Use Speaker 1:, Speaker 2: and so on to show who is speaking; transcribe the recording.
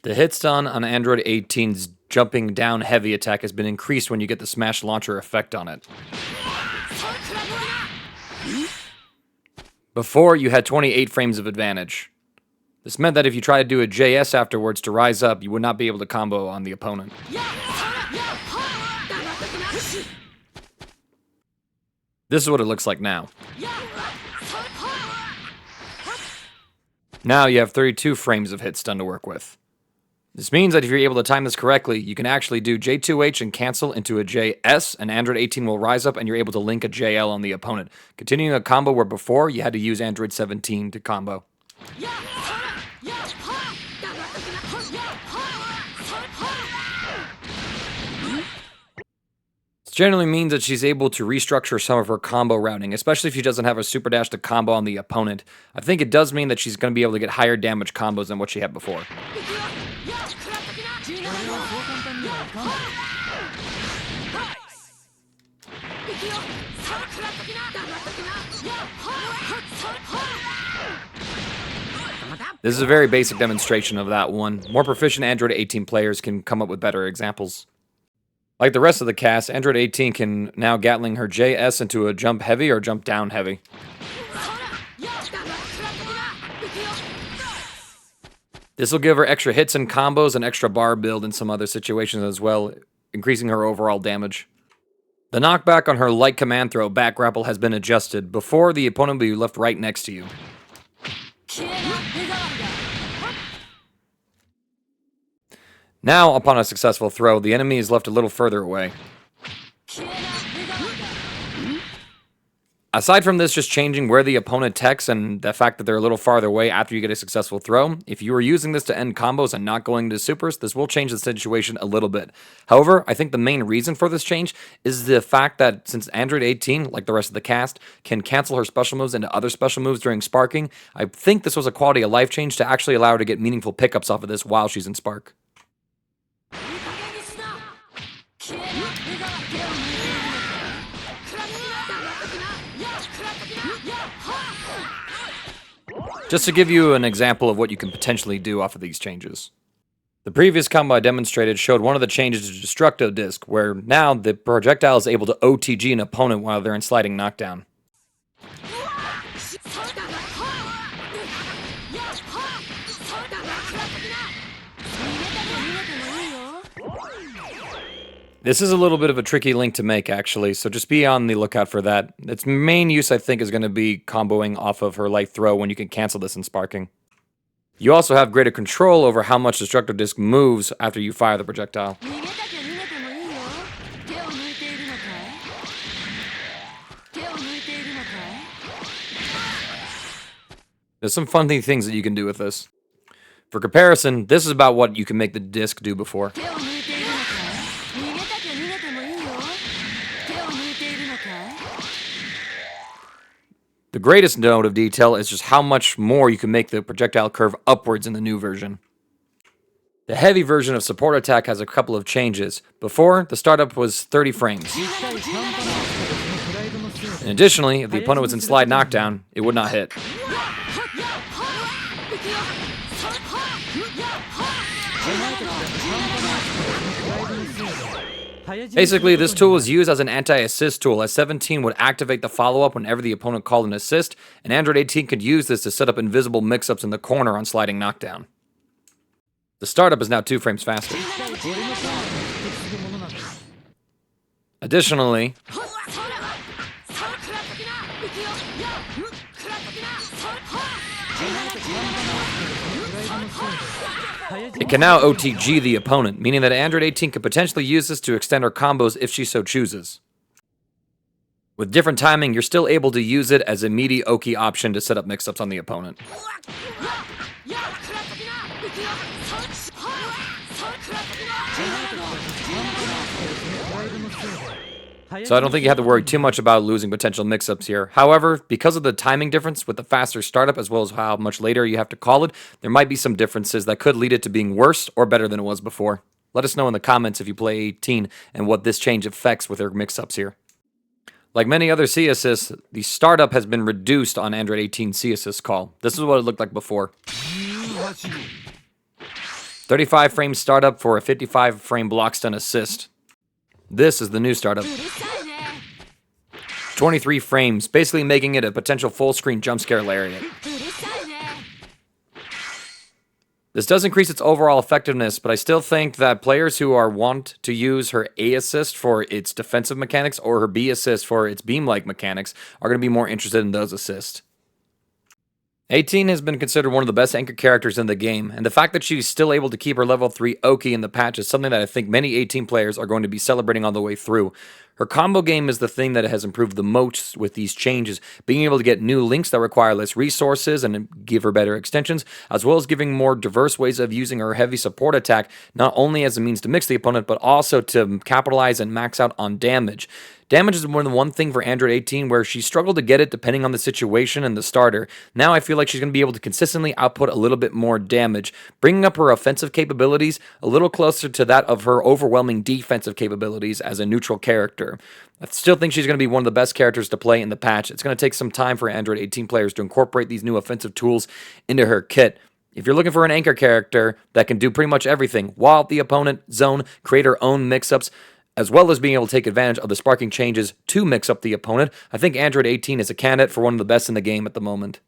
Speaker 1: The hit stun on Android 18's jumping down heavy attack has been increased when you get the smash launcher effect on it. Before, you had 28 frames of advantage. This meant that if you tried to do a JS afterwards to rise up, you would not be able to combo on the opponent. This is what it looks like now. Now you have 32 frames of hit stun to work with. This means that if you're able to time this correctly, you can actually do J2H and cancel into a JS, and Android 18 will rise up and you're able to link a JL on the opponent, continuing a combo where before you had to use Android 17 to combo. This generally means that she's able to restructure some of her combo routing, especially if she doesn't have a super dash to combo on the opponent. I think it does mean that she's going to be able to get higher damage combos than what she had before. This is a very basic demonstration of that one. More proficient Android 18 players can come up with better examples. Like the rest of the cast, Android 18 can now Gatling her JS into a jump heavy or jump down heavy. This will give her extra hits and combos and extra bar build in some other situations as well, increasing her overall damage. The knockback on her light command throw back grapple has been adjusted. Before, the opponent will be left right next to you. Now, upon a successful throw, the enemy is left a little further away. Aside from this just changing where the opponent techs and the fact that they're a little farther away after you get a successful throw, if you were using this to end combos and not going into supers, this will change the situation a little bit. However, I think the main reason for this change is the fact that since Android 18, like the rest of the cast, can cancel her special moves into other special moves during sparking, I think this was a quality of life change to actually allow her to get meaningful pickups off of this while she's in spark. Just to give you an example of what you can potentially do off of these changes. The previous combo I demonstrated showed one of the changes to Destruco Disk, where now the projectile is able to OTG an opponent while they're in sliding knockdown. This is a little bit of a tricky link to make, actually, so just be on the lookout for that. Its main use, I think, is going to be comboing off of her light throw when you can cancel this in sparking. You also have greater control over how much Destructo Disk moves after you fire the projectile. There's some funny things that you can do with this. For comparison, this is about what you can make the disc do before. The greatest note of detail is just how much more you can make the projectile curve upwards in the new version. The heavy version of support attack has a couple of changes. Before, the startup was 30 frames. And additionally, if the opponent was in slide knockdown, it would not hit. Basically, this tool is used as an anti-assist tool, as 17 would activate the follow-up whenever the opponent called an assist, and Android 18 could use this to set up invisible mix-ups in the corner on sliding knockdown. The startup is now 2 frames faster. Additionally, it can now OTG the opponent, meaning that Android 18 could potentially use this to extend her combos if she so chooses. With different timing, you're still able to use it as a mediocre option to set up mix-ups on the opponent. So I don't think you have to worry too much about losing potential mix-ups here. However, because of the timing difference with the faster startup as well as how much later you have to call it, there might be some differences that could lead it to being worse or better than it was before. Let us know in the comments if you play 18 and what this change affects with your mix-ups here. Like many other C-assists, the startup has been reduced on Android 18 C-assist call. This is what it looked like before. 35 frame startup for a 55 frame block stun assist. This is the new startup. 23 frames, basically making it a potential full screen jump scare lariat. This does increase its overall effectiveness, but I still think that players who are want to use her A assist for its defensive mechanics or her B assist for its beam-like mechanics are going to be more interested in those assists. 18 has been considered one of the best anchor characters in the game, and the fact that she's still able to keep her level 3 Oki in the patch is something that I think many 18 players are going to be celebrating all the way through. Her combo game is the thing that has improved the most with these changes, being able to get new links that require less resources and give her better extensions, as well as giving more diverse ways of using her heavy support attack, not only as a means to mix the opponent, but also to capitalize and max out on damage. Damage is one thing for Android 18 where she struggled to get it depending on the situation and the starter. Now I feel like she's going to be able to consistently output a little bit more damage, bringing up her offensive capabilities a little closer to that of her overwhelming defensive capabilities as a neutral character. I still think she's going to be one of the best characters to play in the patch. It's going to take some time for Android 18 players to incorporate these new offensive tools into her kit. If you're looking for an anchor character that can do pretty much everything, while the opponent zone, create her own mix-ups, as well as being able to take advantage of the sparking changes to mix up the opponent, I think Android 18 is a candidate for one of the best in the game at the moment.